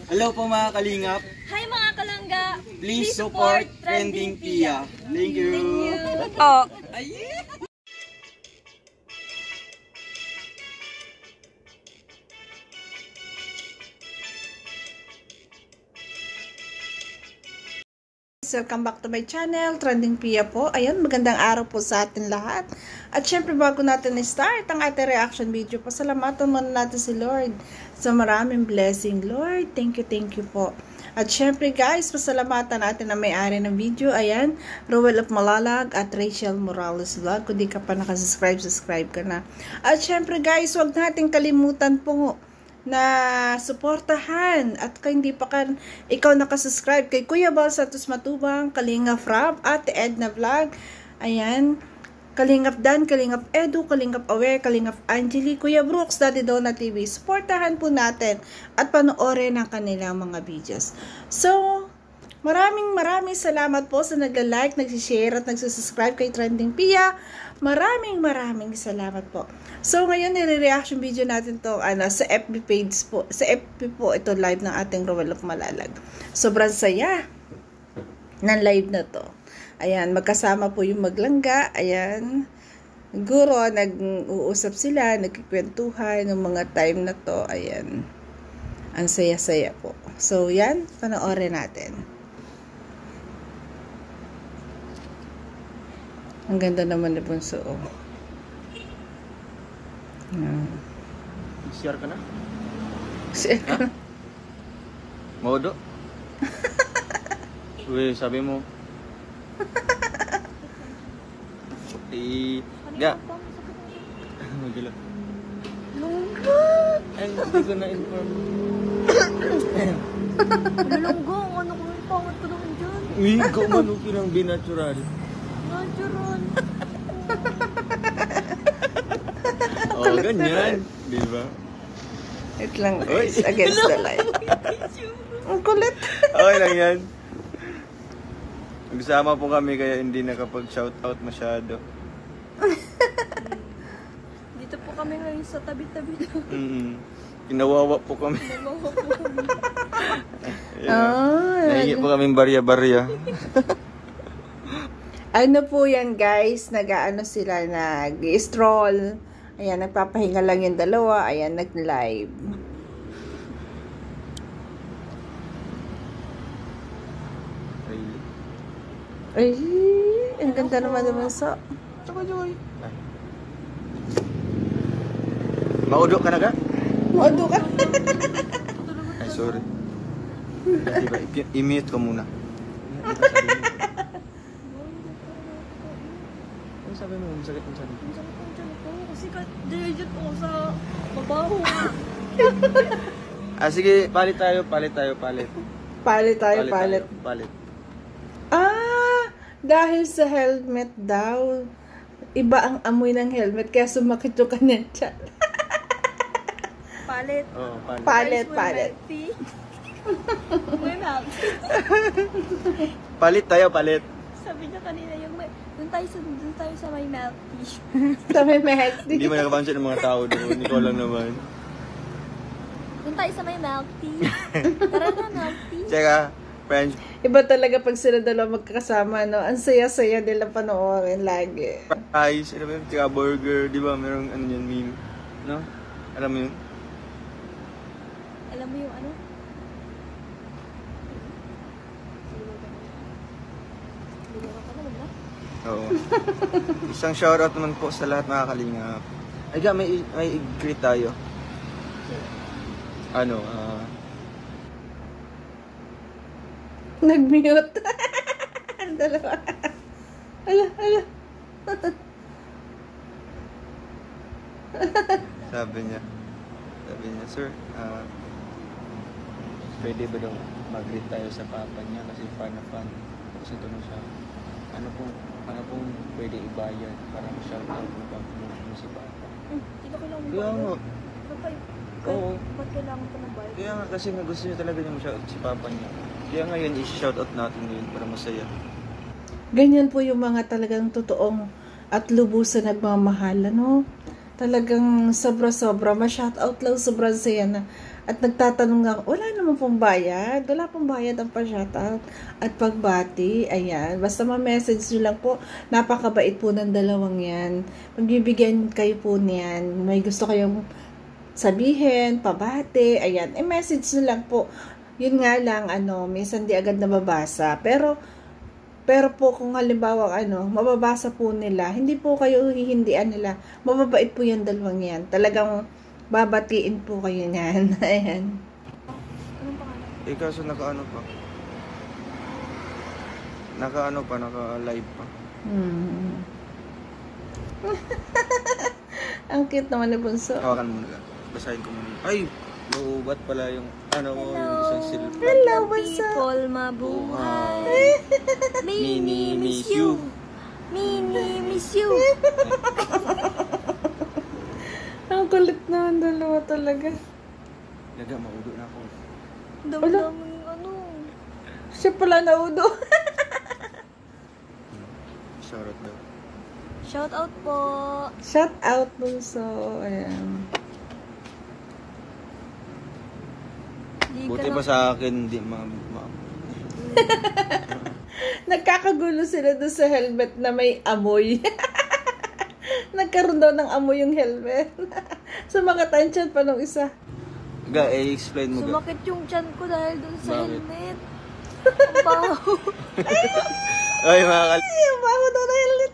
Hello po mga kalingap. Hi mga kalangga. Please support Trending Pia. Thank you. Oh. Welcome back to my channel, Trending Pia po. Ayun, magandang araw po sa atin lahat. At syempre bago natin i-start ang ating reaction video, pasalamatan muna natin si Lord sa maraming blessing. Lord, thank you po. At syempre guys, pasalamatan natin ang may-ari ng video. Ayan, Rowell of Malalag at Rachel Morales Vlog. Kung di ka pa nakasubscribe, subscribe ka na. At syempre guys, huwag natin kalimutan po na suportahan at kung hindi pa ikaw nakasubscribe kay Kuya Bal Santos Matubang, Kalingap Rab, Ate Edna Vlog, ayan, Kalingap Dan, Kalingap Edu, Kalingap Aware, Kalingap Angeli, Kuya Brooks, Daddy Donna TV, suportahan po natin at panoorin ang kanilang mga videos. So, maraming salamat po sa nag-like, nag-share at nag-subscribe kay Trending Pia. Maraming salamat po. So, ngayon nire-reaction video natin to sa FB page po. Sa FB po ito live ng ating Rowell of Malalag. Sobrang saya ng live na to. Ayan, magkasama po yung maglangga. Ayan, guro, nag-uusap sila, nagkikwentuhan ng mga time na to. Ayan, ang saya-saya po. So, yan, panoorin natin. Ang ganda naman ni Bunso. Share ka na? Share ka na? Modo? Uy, sabi mo. Ga. Magila. Lunggo. Ay, hindi ko na-inform. Lunggo, ano ko yung pangat ko naman dyan? Uy, kumanukin ang binatural. Natural. Oh, ganyan. Di ba? Wait lang guys, against the light. Ang kulit. Okay lang yan. Nagsama po kami kaya hindi nakapag-shoutout masyado. Dito po kami ngayon sa tabi-tabi. Kinawawa po kami. Nawawa po kami. Nahingi po kaming barya-barya. Ano po yan guys, nag-ano sila, nag-stroll. Ayan, nagpapahinga lang yung dalawa. Ayan, nag-live. Ay, ang ganda naman sa. Joy. Maudo ka na ka? Maudo ka? Ay, sorry. Diba, i-mute ko muna. Ano sabi mo? Masakit ang sabi? Ang sakit ng tiyan ko. Kasi ka-digit ako sa babaho. Sige, palit tayo. Palit tayo. Dahil sa helmet daw. Iba ang amoy ng helmet kaya sumakit yung kanyang tiyan. Palit. Oo, Palit. May milk. Palit tayo. Sabi niya kanina yung doon tayo sa may milk tea. Sa may milk tea. Hindi mo nakapansin ng mga tao doon. Ikaw lang naman. Doon tayo sa may milk tea. Tara na, milk tea. Tsaka, friends. Iba talaga pag sila dalawa magkakasama, no? Ang saya-saya nila panoorin lagi. Fries, alam mo yun, tsaka burger, di ba? Merong ano yun, meme. No? Alam mo yun? Alam mo yung ano? Oo. Isang shoutout naman po sa lahat mga kalingap. Ay, may i-greet tayo. Ano, Nag-mute. Ang dalawa. Ala. sabi niya, sir, pwede ba daw mag-greet tayo sa papa niya kasi fan na fan. Kasi tanong siya, ano pong pwede ibayad para ma-shoutout mo pag mo si papa? Dito kailangan mo Kaya nga. Oo. Ba't kailangan pa ng bayad? Kaya nga kasi gusto niya talaga niya ma-shoutout si papa niya. Kaya ngayon i-shoutout natin ngayon para masaya. Ganyan po yung mga talagang totoong at lubusan nagmamahal, no? Talagang sobra-sobra. Ma-shoutout lang sobrang saya na. At nagtatanong nga, wala naman pong bayad. Wala pong bayad ang pa-shoutout. At pagbati, ayan. Basta ma-message nyo lang po. Napakabait po ng dalawang yan. Magbibigyan kayo po niyan. May gusto kayong sabihin, pabati, ayan. Message nyo lang po. Yun nga lang, minsan di agad nababasa. Pero po kung halimbawa mababasa po nila, hindi po kayo hihindian nila. Mababait po yung dalawang yan. Talagang babatiin po kayo niyan. Ayan. Anong pangalan? Kaso naka-ano pa. Naka-live pa. Ang cute naman ni Bunso. Hawakan mo na lang. Basahin ko muna. Ay! Nauubat pala yung yung isang silip. Hello, Bunso. People, mabuhay. Mini miss you. Mini miss you. Ang kulit naman dalawa talaga. Laga, maudo na ako. Damdaming Siya pala naudo. Shoutout daw. Shout out po. Shout out, Bunso. Ayan. Buti pa sa akin, hindi Nagkakagulo sila doon sa helmet na may amoy. Nagkaroon daw ng amoy yung helmet. Sumakatansyan pa nung isa. explain mo ga. Sumakit yung tiyan ko dahil dun sa Bakit? helmet. Ang baho. Ay, mga Ay, ang baho daw na helmet.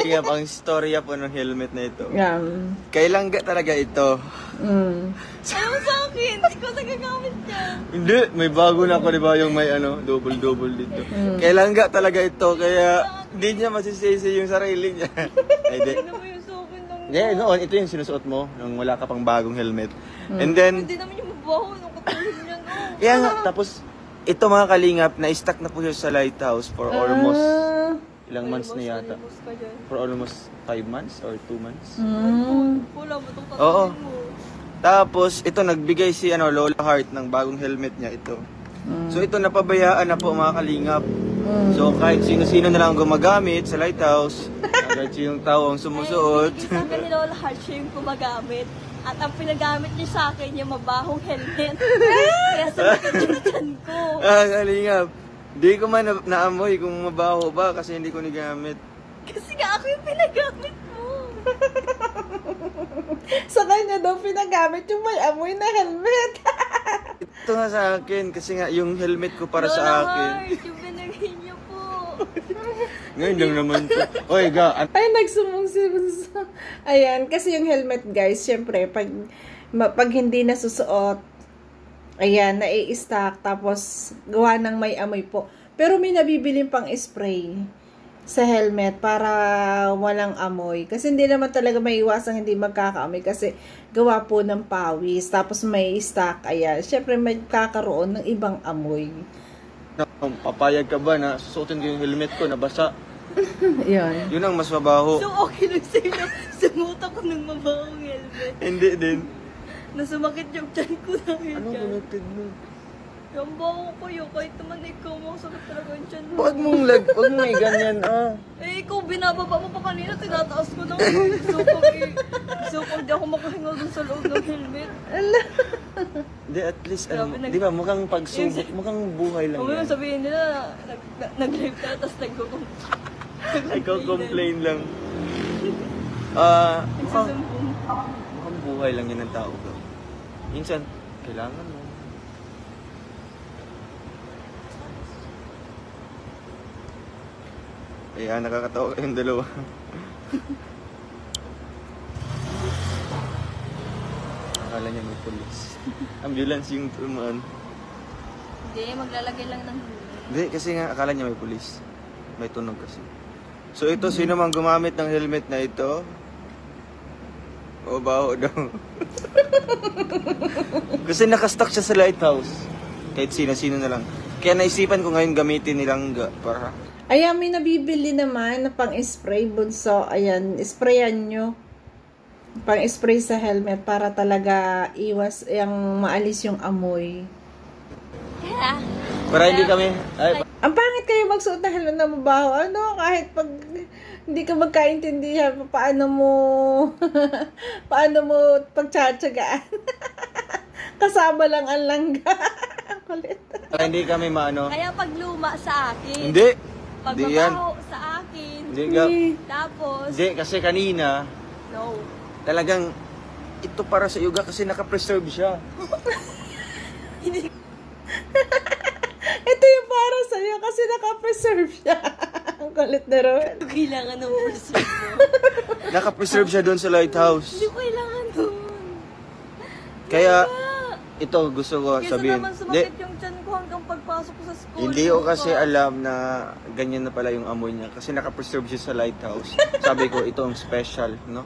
kalingap, ang storya po ng helmet na ito. Yan. Kailan ga talaga ito? Ayaw sa akin. Hindi ko nagagamit yan. Hindi, may bago na ako, di ba, yung may double dito. Kailan ga talaga ito, kaya hindi niya masisisi yung sarili niya. Ay, di. Ano mo yung sa akin lang? Hindi, noon, ito yung sinusuot mo nung wala ka pang bagong helmet. And then, Hindi naman yung mabaho. Nung katulog niya, no? kaya nga, tapos, ito mga kalingap, na-stuck na po siya sa lighthouse for almost, ilang months na yata. Malimos ka dyan. For almost 5 months or 2 months. Wala mo itong Oo. tatawin mo. Tapos, ito, nagbigay si Lola Heart ng bagong helmet niya ito. So, ito, napabayaan na po mga kalingap. So, kahit sino-sino na lang gumagamit sa lighthouse, kahit sinong tao ang sumusuot. Ay, sa akin ni Lola Hart siya yung gumagamit. At ang pinagamit niya sa akin yung mabahong helmet. Kaya sumakit yung tiyan ko. Kalingap. Di ko man naamoy kung mabaho ba kasi hindi ko nigamit. Kasi nga ako yung pinagamit mo. Sa kanya daw pinagamit yung may amoy na helmet. Ito nga sa akin kasi nga yung helmet ko para Lola sa akin. Hart, yung binigay niyo po. Ngayon lang naman to. Oy, ga. Ay, nagsumong si Bunso. Ayan, kasi yung helmet, guys, syempre, pag hindi nasusuot, ayan, nai-stack, tapos gawa ng may amoy po. Pero may nabibiling pang spray sa helmet para walang amoy. Kasi hindi naman talaga may iwasang hindi magkakaamoy kasi gawa po ng pawis. Tapos may stack, ayan. Syempre, may kakaroon ng ibang amoy. Papayag ka ba na susuotin ko yung helmet ko na basa? Yan. Yun ang mas mabaho. So okay lang sa'yo na sumuta ko ng mabahong helmet. Hindi din. Nasumakit yung tiyan ko dahil Ano dyan. connected mo? Yung baho ko yun, kahit naman ikaw masakit talaga yung tiyan mo. Huwag mong huwag mong ganyan, Eh, ikaw binababa mo pa kanina, tinataas ko na. So kung di ako makahinga dun sa loob ng helmet. Hindi, at least, Grabe, di ba, mukhang pagsubok, mukhang buhay lang Kung yan. yung sabihin nila, nag-live tayo, tapos Ikaw complain lang. Nagsusumbong. Mukhang buhay lang yan ng tao ko. Minsan, kailangan mo. Nakakatawa kayong dalawa. Akala niya may police. Ambulance yung tumaan. Hindi, maglalagay lang ng huli. Hindi, kasi nga akala niya may police. May tunog kasi. So ito, sino mang gumamit ng helmet na ito? O baho daw. Kasi nakastock siya sa lighthouse. Kahit sino-sino na lang. Kaya naisipan ko ngayon gamitin nilang para... Ayan, may nabibili naman na pang-spray, Bunso. Ayan, sprayan nyo. Pang-spray sa helmet para talaga iwas, yung maalis yung amoy. Kaya, Para hindi kami... Ay, Ang pangit kayo magsuot ng helmet na mabaho. Ano, kahit pag hindi ka magkaintindihan, paano mo pagtsatsagaan. Kasama lang ang langga. Ang kulit. para hindi kami maano. Kaya pag luma sa akin. Hindi. Pag Hindi yan. mabaho sa akin. Hindi ka... Tapos, Hindi, kasi kanina, no. talagang ito para sa yoga kasi naka-preserve siya. Ito yung para sa'yo kasi naka-preserve siya. Ang kulit na rin. Kailangan ng preserve mo. Naka-preserve siya doon sa lighthouse. Hindi ko kailangan doon. Kaya, ito gusto ko Kesa sabihin. naman Hindi, sumakit yung tiyan ko hanggang pagpasok ko sa school. hindi ko kasi alam na ganyan na pala yung amoy niya. Kasi naka-preserve siya sa lighthouse. Sabi ko, ito ang special, no?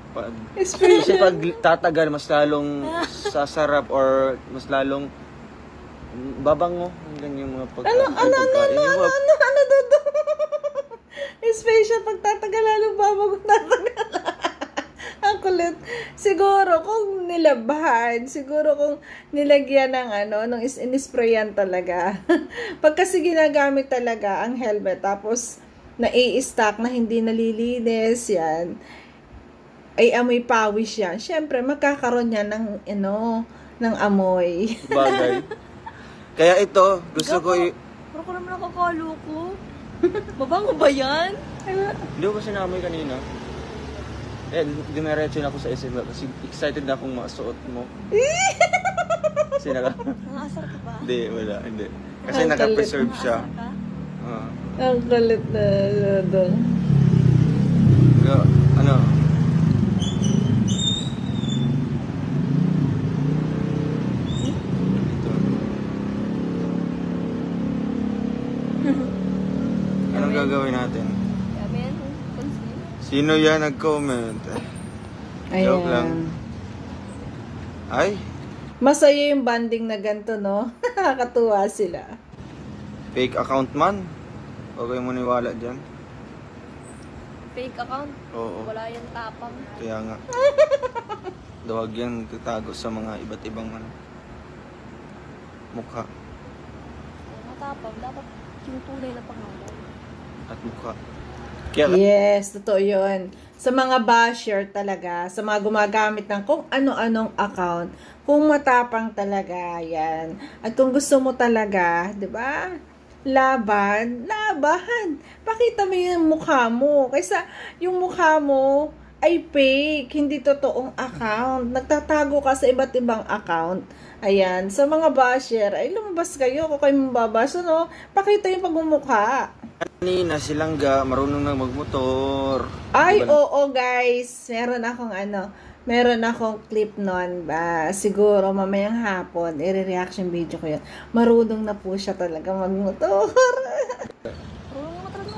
Kasi pag tatagal, mas lalong sasarap or mas lalong babango. Ganyan yung mga pagkain. Ano, Dodo? Special pag tatagal, lalong babago tatagal. Ang kulit. Siguro kung nilabhan, siguro kung nilagyan ng nung inisprayan talaga. Pag kasi ginagamit talaga ang helmet, tapos na-i-stack na hindi nalilinis, yan, ay amoy pawis yan. Siyempre, magkakaroon yan ng, ng amoy. Bagay. Kaya ito, gusto ko Pero ko naman nakakalo ko. Mabango ba yan? Hindi ko kasi naamoy kanina. Dumiretso na ako sa SM kasi excited na akong masuot mo. Kasi Nangasar ka ba? Hindi, wala, hindi. Kasi Ang naka-preserve siya. Nangasar ka? Ang kulit na doon. Ano? Ito. Anong gagawin natin? Yamen, pansin. Sino yan nag-comment? Joke lang. Ay, Masaya yung banding na ganito, no? Nakakatuwa sila. fake account man. Huwag kayong maniwala dyan. Fake account? Oo. Wala yan tapang. Kaya nga. Dawag yan tatago sa mga iba't ibang mukha Matapang. Dapat yung tunay na pangalan. at mukha. Kaya Yes, totoo yun. Sa mga basher talaga, sa mga gumagamit ng kung ano-anong account, kung matapang talaga, yan. At kung gusto mo talaga, di ba? Laban. Pakita mo yung mukha mo. Kaysa yung mukha mo ay fake, hindi totoong account. Nagtatago ka sa iba't ibang account. Ayan, sa mga basher, ay lumabas kayo kung kayo mababash, no? Pakita yung pagmumukha. kanina silang marunong na magmotor. Ay, Diba? oo guys. Meron akong clip nun ba? Siguro mamayang hapon, i-reaction video ko yun. Marunong na po siya talaga magmotor.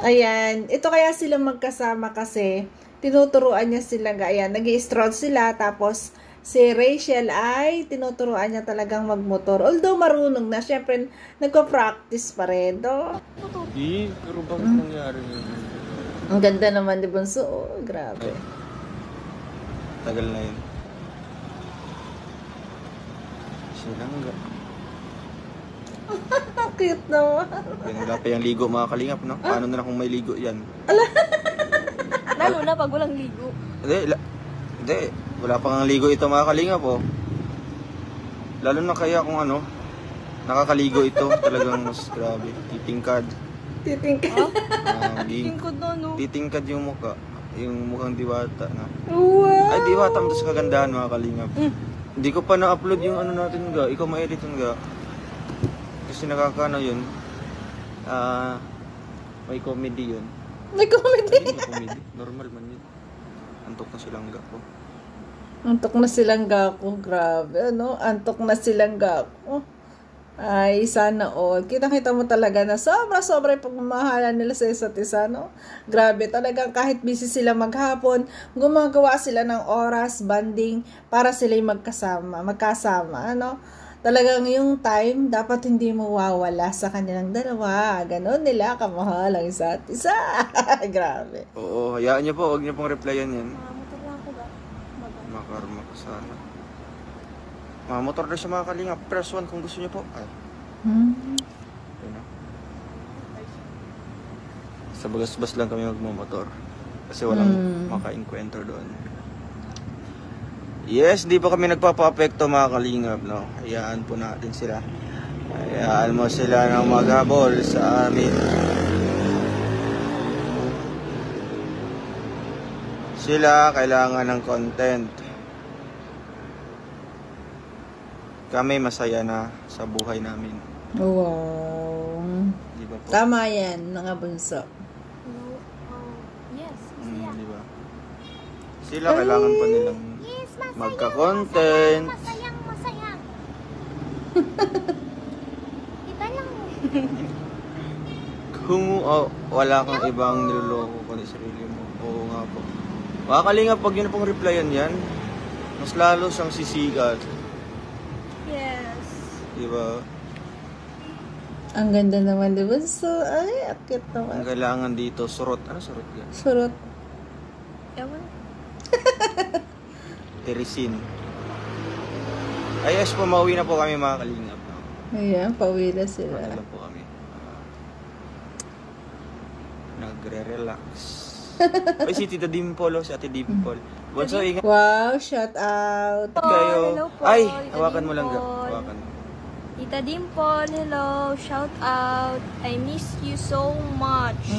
Ayan. Ito kaya sila magkasama kasi tinuturuan niya sila. Ayan, nag-i-stroll sila. Tapos si Rachel ay tinuturuan niya talagang magmotor. Although marunong na, syempre nagko-practice pa rin. Do? Pero bakit nangyari yun? Ang ganda naman, di Bunso? Oh, grabe. Tagal na yun. Silangga. Ang cute naman. Yan, wala pa yung ligo mga kalingap, no? Paano na lang kung may ligo yan? Lalo na pag walang ligo. Hindi. Wala pa nga ligo ito mga kalingap, oh. Lalo na kaya kung nakakaligo ito. Talagang mas grabe. Titingkad. Titingka. Tingkod na, no? Titingkad yung mukha. Yung mukhang diwata na. Wow. Ay, diwata mo sa kagandahan mga kalingap. Hindi ko pa na-upload yung natin ga. Ikaw ma-edit yun ga. Kasi nakakano yun. May comedy yun. May comedy. Ay, may comedy. Normal man yun. Antok na silang ga ko. Antok na silang gako. Grabe, ano? Antok na silang gako. Ay, sana all. Kita-kita mo talaga na sobra-sobra yung pagmamahalan nila sa isa't isa, no? Grabe, talagang kahit busy sila maghapon, gumagawa sila ng oras, banding, para sila'y magkasama, ano? Talagang yung time, dapat hindi mo wawala sa kanilang dalawa. Ganon nila kamahal ang isa't isa. Grabe. Oo, hayaan niyo po. Huwag niyo pong replyan yan. Motor lang ako ba? Makarma ko sana. Mga motor na siya mga kalingap. Press 1 kung gusto niyo po. Ay, Hmm. ito na. Sa Bagasbas lang kami magmumotor. Kasi walang maka-encounter doon. Yes, di pa kami nagpapa-apekto mga kalingap, no? Hayaan po natin sila. Hayaan mo sila ng maghabol sa amin. Sila kailangan ng content. Kami masaya na sa buhay namin. Wow. Di ba po? Tama yan, mga bunso. No, yes, masaya. Di ba? Sila kailangan pa nilang magka-content. Masayang. Kita lang. Kung wala kang ibang niloloko kundi sarili mo. Oo nga po. Mga kalingap, pag yun pong replyan yan, mas lalo siyang sisikat. Yes. Di ba? Ang ganda naman, di ba? So, ay, akit Ang naman. kailangan dito, surot. Ano surot yan? Surot. Ewan. Terisin. Ay, yes po, mauwi na po kami mga kalingap. No? Ayan, pauwi na sila. Ano lang po kami. Nagre-relax. Ay, si Tita Dimple, si Ate Dimple. Bonso, ingat Wow, shout out. kayo. Hello po, Ay, Tita hawakan mo lang. Dimple. Hawakan mo. Tita Dimple, hello. Shout out. I miss you so much.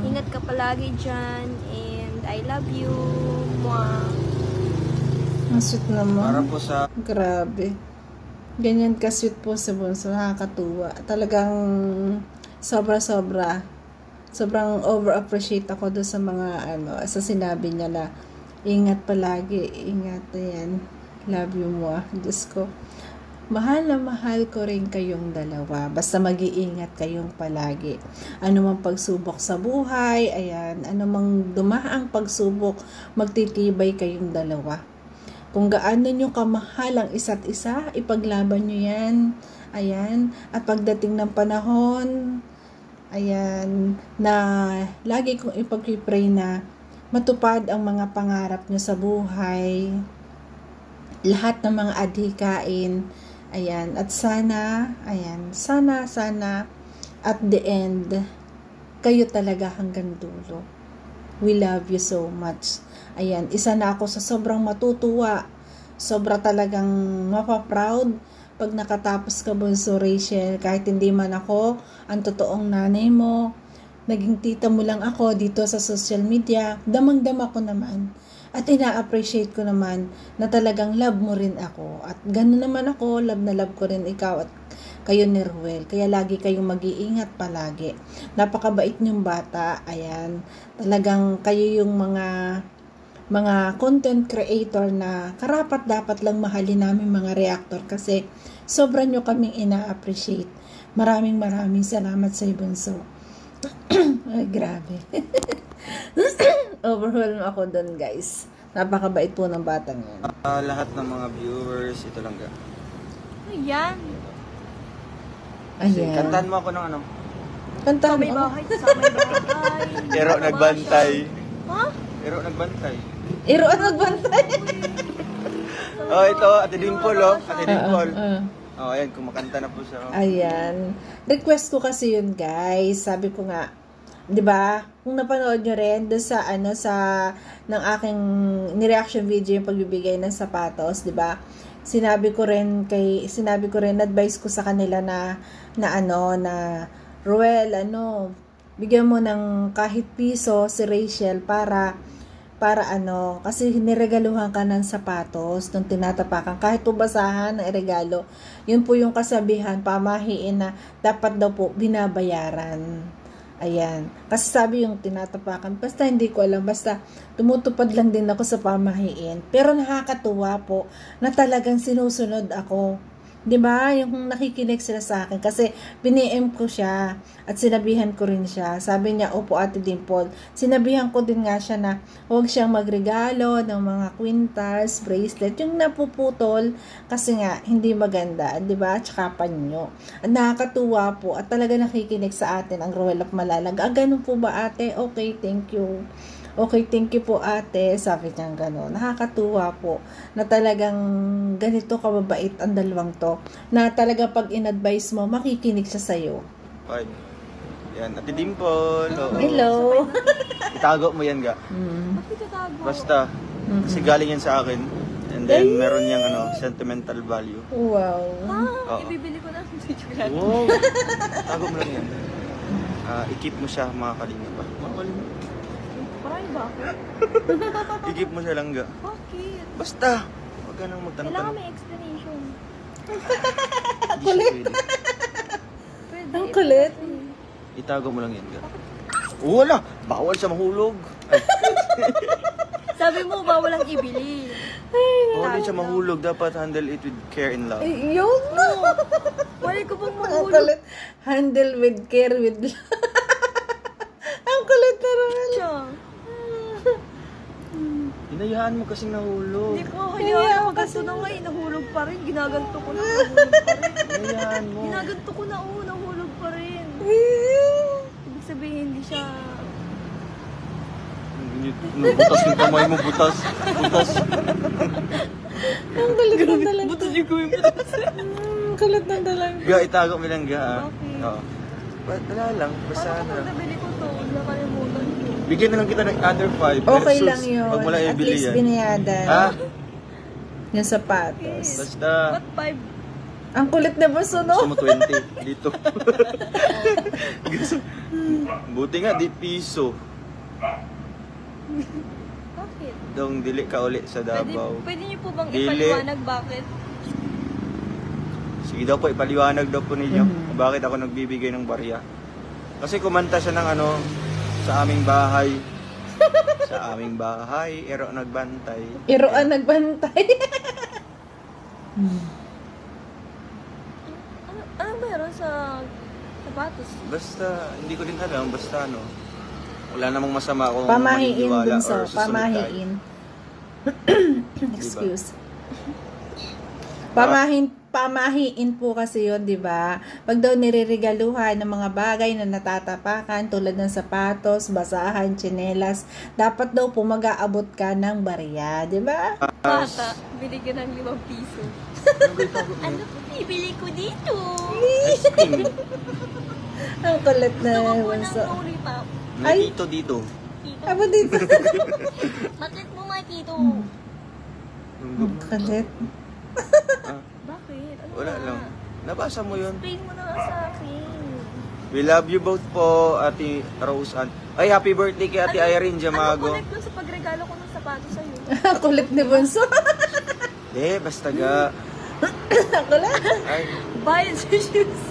Ingat ka palagi dyan. And I love you. Mwah. Ang sweet Para naman. po sa Grabe. Ganyan ka-sweet po sa bunso. Nakakatuwa. Talagang sobra-sobra. Sobrang over-appreciate ako doon sa mga sa sinabi niya na ingat palagi. Ingat. Ayan. Love you mo. Diyos ko. Mahal na mahal ko rin kayong dalawa. Basta mag-iingat kayong palagi. Ano mang pagsubok sa buhay, ayan, ano mang dumaang pagsubok, magtitibay kayong dalawa. Kung gaano nyo kamahal ang isa't isa, ipaglaban nyo yan. Ayan. At pagdating ng panahon, ayan, na lagi kong ipag-pray na matupad ang mga pangarap nyo sa buhay. Lahat ng mga adhikain, ayan, at sana, ayan, sana, at the end, kayo talaga hanggang dulo. We love you so much. Ayan, isa na ako sa sobrang matutuwa, sobra talagang mapaproud pag nakatapos ka, Bunso Rachel, kahit hindi man ako ang totoong nanay mo, naging tita mo lang ako dito sa social media, damang-dama ko naman. At ina-appreciate ko naman na talagang love mo rin ako. At gano'n naman ako, love na love ko rin ikaw at kayo ni Ruel. Kaya lagi kayong mag-iingat palagi. Napakabait niyong bata. Ayan. Talagang kayo yung mga content creator na karapat dapat lang mahalin namin mga reactor kasi sobra nyo kaming ina-appreciate. Maraming salamat sa Bunso. Ay, grabe. Overwhelmed ako doon, guys. Napakabait po ng batang yan. lahat ng mga viewers, ito lang ga. Ayan. Ayan. Kantahan mo ako ng ano? Kantahan Sa may mo. bahay. Sa may bahay. Pero nagbantay. Ha? Pero nagbantay. Iro ang nagbantay. Oh, ito, Ate Dimple, oh. Ate Dimple. Oh, ayan, kumakanta na po siya. Oh. Ayan. Request ko kasi yun, guys. Sabi ko nga, 'di ba? Kung napanood nyo rin doon sa ng aking ni-reaction video yung pagbibigay ng sapatos, 'di ba? Sinabi ko rin advice ko sa kanila na Ruel, bigyan mo ng kahit piso si Rachel para kasi niregaluhan ka ng sapatos nung tinatapakan, kahit po basahan ng regalo. Yun po yung kasabihan, pamahiin na dapat daw po binabayaran. Ayan. Kasi sabi yung tinatapakan, basta hindi ko alam, basta tumutupad lang din ako sa pamahiin. Pero nakakatuwa po na talagang sinusunod ako. 'Di ba? Yung nakikinig sila sa akin kasi piniem ko siya at sinabihan ko rin siya. Sabi niya, "Opo, Ate Dimple." Sinabihan ko din nga siya na huwag siyang magregalo ng mga quintals, bracelet, yung napuputol kasi nga hindi maganda, 'di ba? Tsaka panyo. At nakakatuwa po at talaga nakikinig sa atin ang Ruel of Malalag. Ganun po ba, Ate? Okay, thank you. Okay, thank you po, Ate. Sabi niya gano'n. Nakakatuwa po na talagang ganito kababait ang dalawang to. Na talaga pag in-advise mo, makikinig siya sa'yo. 5. Yan, Ate Dimple. Oo. Hello. Itago mo yan, ga. Ba't itatago? Basta. Kasi galing yan sa akin. And then, meron niyang sentimental value. Wow. Ah, Oo. ibibili ko na. Joke lang. Wow! Tago mo lang yan. I-keep mo siya, mga kalinga pa. Mga kalinga. Parang ba ako? I-keep mo siya lang, ga. Bakit? Basta! Huwag ka nang Kailangan magtanong-tanong. may explanation. Kulit! Pwede. Ang kulit. Itago mo lang yan, ga. Wala! Bawal siya mahulog. Ay, Sabi mo, bawal ang ibili. bawal siya mahulog. Dapat handle it with care and love. Yun. Wala ko bang Ang mahulog? kulit. Handle with care, with love. Ang kulit na rin. Siya. Hinayaan mo kasing nahulog. Hindi po ako kaya ako kasi na ngayon, nahulog pa rin. Ginaganto ko na, nahulog pa rin. Hinayaan mo. Ginaganto ko na, nahulog pa rin. Ibig sabihin, hindi siya... Butas yung kamay mo, butas. Butas. Ang kulit na talaga. Butas yung gawin mo. Ang kulit na talaga. Ga, itago mo lang, ga. Okay. Oo. Wala lang, basta Paano kung nabili ko to? Nakalimutan ko. Bigyan na lang kita ng other 5. Okay lang yun. Pag wala At ibili least yan. binayadan. Ha? Yung sapatos. Basta, Ba't 5? Ang kulit na baso, gusto no? mo 20 dito. Buti nga, di piso. Bakit? Dong dili ka uli sa Davao. Pwede niyo po bang Dili. ipaliwanag bakit? Sige daw po, ipaliwanag daw po ninyo bakit ako nagbibigay ng barya. Kasi kumanta siya ng sa aming bahay. Sa aming bahay, ero nagbantay. Iroan nagbantay. Ano meron sa sapatos? Basta, hindi ko din alam, basta wala namang masama kung Pamahiin maniniwala dun or sa susunod tayo. pamahiin. Excuse. Diba? Pamahiin po kasi yun, di ba? Pag daw niriregaluhan ng mga bagay na natatapakan tulad ng sapatos, basahan, tsinelas, dapat daw po mag-aabot ka ng barya, di ba? Bata, binigyan ng 5 piso. Ano po bibili ko dito? Ice cream. Ang kulit na Gusto ko po ng bunso. lollipop. May dito dito. Tito, Aba dito. bakit mo nga tito? Ang kulit. Bakit? Ano Wala nga? lang. Nabasa mo yun. Explain mo na nga sa akin. We love you both po, Ate Rose Ann. Ay, happy birthday kay Ate Irene Jamago. Ano connect dun sa pagregalo ko ng sapatos sa'yo? Ang kulit ni bunso. Basta ga. Ang kulit. Ay, Bayad sa shoes.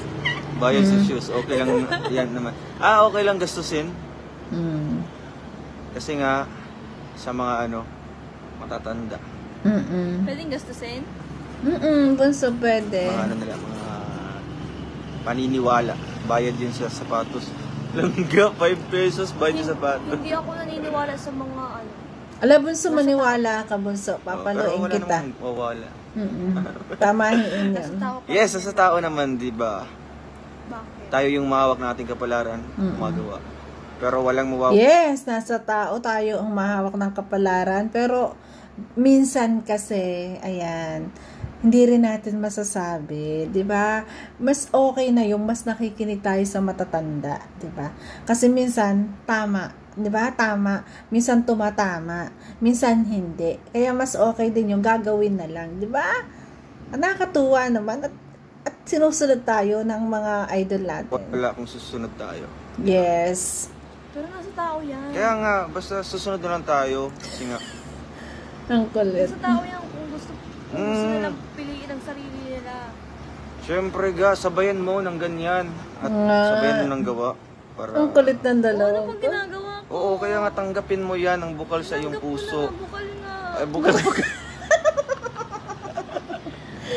bayad sa shoes. Okay lang yan naman. Okay lang gastusin. Kasi nga, sa mga matatanda. Pwedeng gastusin? Bunso pwede. Mga nila, mga paniniwala. Bayad yun sa sapatos. Langga, 5 pesos, bayad sa sapatos. Hindi ako naniniwala sa mga Ala, bunso, maniwala ka, bunso. Pero Papaluin wala kita. namang mawawala. Tamahiin nasa yun. tao pa. Yes, sa tao naman, di ba? Bakit? Tayo yung mahawak nating kapalaran, gumagawa. Pero walang mawawala. Yes, nasa tao tayo ang mahawak ng kapalaran. Pero, minsan kasi, ayan, hindi rin natin masasabi, 'di ba? Mas okay na yung mas nakikinig tayo sa matatanda, 'di ba? Kasi minsan tama, 'di ba? Tama, minsan tumatama, minsan hindi. Kaya mas okay din yung gagawin na lang, 'di ba? Nakakatuwa naman at sinusunod tayo ng mga idol natin. Wala kung susunod tayo. Yes. Pero nasa tao yan. Kaya nga, basta susunod na lang tayo. Kasi nga, Ang kulit. Nasa tao yan kung gusto nilang piliin ang sarili nila. syempre ga, sabayan mo ng ganyan. At sabayan mo ng gawa. Para... Ang kulit ng Ano dalawa. pang ginagawa ko? Oo, kaya nga tanggapin mo yan ang bukal sa iyong Tanggap ko puso. na, bukal na. Ay, bukal.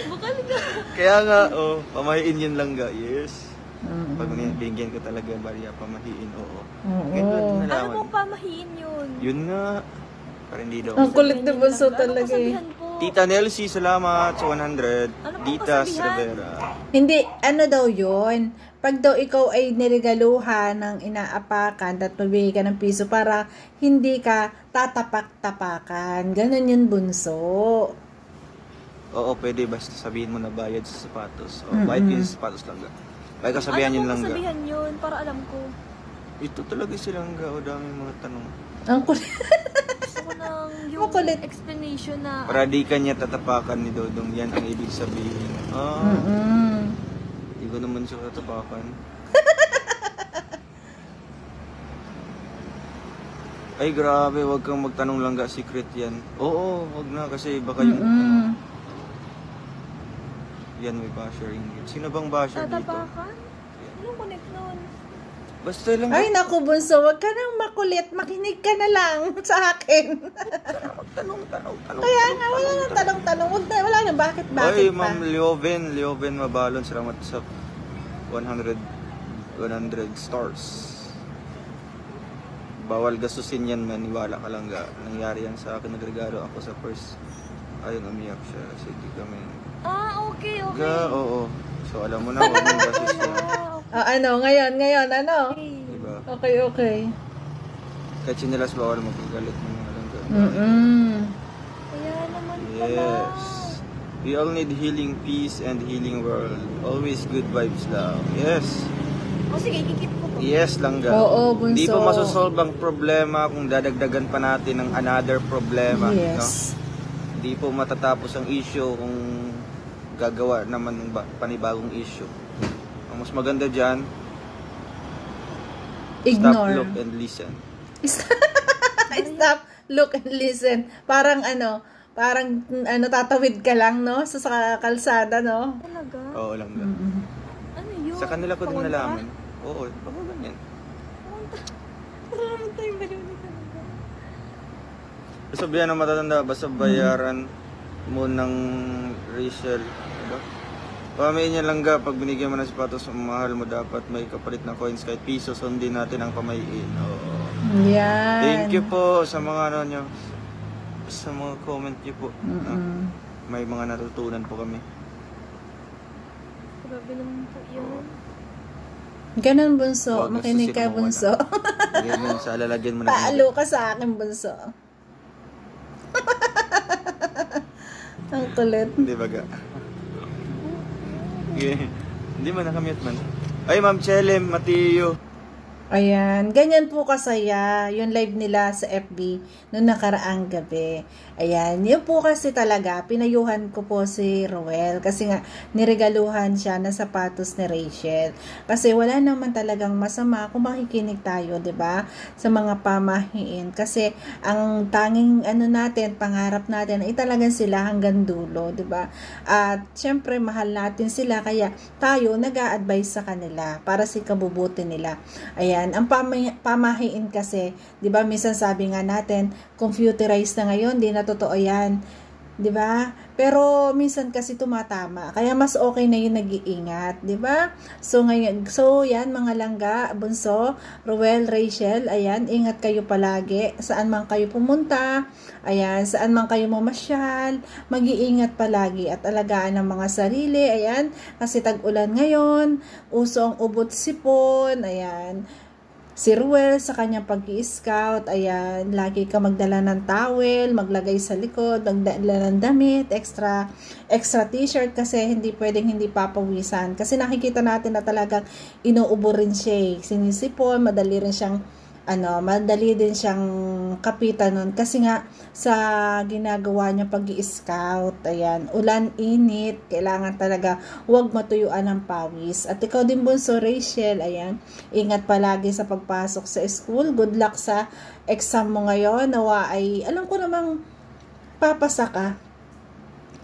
Bukal na. Kaya nga, pamahiin yun lang ga. Yes. Pag binigyan ko talaga, Maria, pamahiin, oo. Ganun Ano nalaman. pong pamahiin yun? Yun nga. Pero hindi daw. Ang kulit na bunso Ano talaga eh. kasabihan po? Tita Nelsie, salamat sa 100. Ano pong Ditas kasabihan? Rivera. Hindi, ano daw yun? Pag daw ikaw ay niregaluhan ng inaapakan at magbigay ka ng piso para hindi ka tatapak-tapakan. Ganon yun, bunso. Oo, pwede. Basta sabihin mo na bayad sa sapatos. O, bayad kayo sa sapatos lang. Ay, kasabihan yun lang ga. Kasabihan yun, para alam ko. Ito talaga silang ga, o daming mga tanong. Ang kulit. Gusto ko ng yung Makulit. explanation na... Para di kanya tatapakan ni Dodong, yan ang ibig sabihin. Hindi ko naman siya tatapakan. Ay, grabe, wag kang magtanong lang ga, secret yan. Oo, wag na, kasi baka yung... Yan, may basher ingit. Sino bang basher dito? Tatapakan? Anong connect nun? Basta lang. Ay, naku, bunso, wag ka nang makulit. Makinig ka na lang sa akin. Tanong. Kaya nga, wala nang tanong-tanong. Wala na, bakit pa? Ay, Ma'am Leoven Mabalon, salamat sa 100 stars. Bawal gastusin yan, maniwala ka lang ga. Nangyari yan sa akin, nagregalo ako sa first. Ayun, umiyak siya. Sige kami. Okay. Ga, oo. So, alam mo na, huwag mong gastos yan. Ngayon, ano? Diba? Okay. Kahit sinilas, bawal magagalit ng mga lang ga. Kaya naman pala. Yes. We all need healing peace and healing world. Always good vibes lang. Yes. Sige, ikikip ko po. Yes lang ga. Oo, bunso. Hindi pa masosolve ang problema kung dadagdagan pa natin ng another problema. Yes. No? Hindi po matatapos ang issue kung gagawa naman ng panibagong issue. Ang mas maganda dyan, Ignore. stop, look, and listen. Stop, look, and listen. Parang tatawid ka lang, no? Sa kalsada, no? Talaga? Oo lang ga. Ano yun? Sa kanila ko din Pakunta? nalaman. Oo, baka ganyan. Maraming tayong baliw na talaga. Sabihan ng matatanda, basta bayaran mo ng Rachel. Diba? Pamain niya lang ga, pag binigyan mo ng sapatos, mahal mo dapat may kapalit na coins kahit piso, sundin natin ang pamayin. Oo. Yan. Thank you po sa mga nyo, sa mga comment niyo po. May mga natutunan po kami. Grabe naman po yun. Ganun, bunso. Wag, Makinig ka, gastusin mo bunso. Ganyan sa lalagyan mo na. Paalo ka sa akin, bunso. Ang kulit. Hindi ba ga? Okay. Hindi man nakamute man. Ay, Ma'am Chelem, Matiyo. Ayan, ganyan po kasaya yung live nila sa FB noong nakaraang gabi. Ayan, yun po kasi talaga, pinayuhan ko po si Roel kasi nga niregaluhan siya ng sapatos ni Rachel. Kasi wala naman talagang masama kung makikinig tayo, 'di ba? Sa mga pamahiin kasi ang tanging natin, pangarap natin ay talagang sila hanggang dulo, 'di ba? At syempre mahal natin sila kaya tayo nag-a-advise sa kanila para sa kabubuti nila. Ayan, ang pamahiin kasi, 'di ba, minsan sabi nga natin, computerized na ngayon, di na totoo 'yan. 'Di ba? Pero minsan kasi tumatama. Kaya mas okay na 'yung nag-iingat, 'di ba? So ngayon, yan mga langga, bunso, Roel, Rachel, ayan, ingat kayo palagi saan man kayo pumunta. Ayan, saan man kayo mamasyal, mag-iingat palagi at alagaan ang mga sarili. Ayan, kasi tag-ulan ngayon, uso ang ubot sipon. Ayan. Si Ruel sa kanyang pag-i-scout, ayan, lagi ka magdala ng towel, maglagay sa likod, magdala ng damit, extra t-shirt kasi hindi pwedeng hindi papawisan. Kasi nakikita natin na talagang inuubo rin siya, sinisipon, madali din siyang kapitan nun. Kasi nga, sa ginagawa niya pag-i-scout, ayan, ulan, init, kailangan talaga huwag matuyuan ng pawis. At ikaw din, bunso, Rachel, ayan, ingat palagi sa pagpasok sa school. Good luck sa exam mo ngayon. Nawa ay, alam ko namang papasa ka.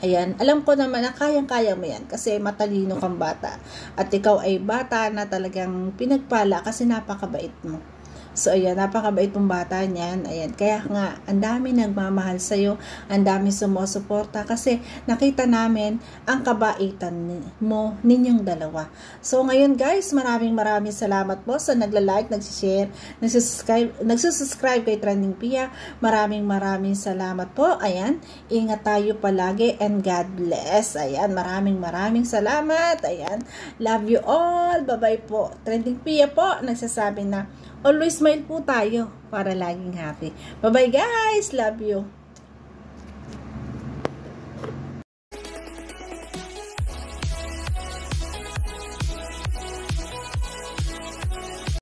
Ayan, alam ko naman na kayang-kaya mo yan kasi matalino kang bata. At ikaw ay bata na talagang pinagpala kasi napakabait mo. So, ayan, napakabait pong bata niyan. Ayan, kaya nga, ang dami nagmamahal sa'yo, ang dami sumusuporta kasi nakita namin ang kabaitan mo, ninyong dalawa. So, ngayon guys, maraming salamat po sa nagla-like, nagsishare, nagsusubscribe kay Trending Pia. Maraming salamat po. Ayan, ingat tayo palagi and God bless. Ayan, maraming salamat. Ayan, love you all. Bye-bye po. Trending Pia po, nagsasabi na always smile po tayo para laging happy. Bye-bye guys. Love you.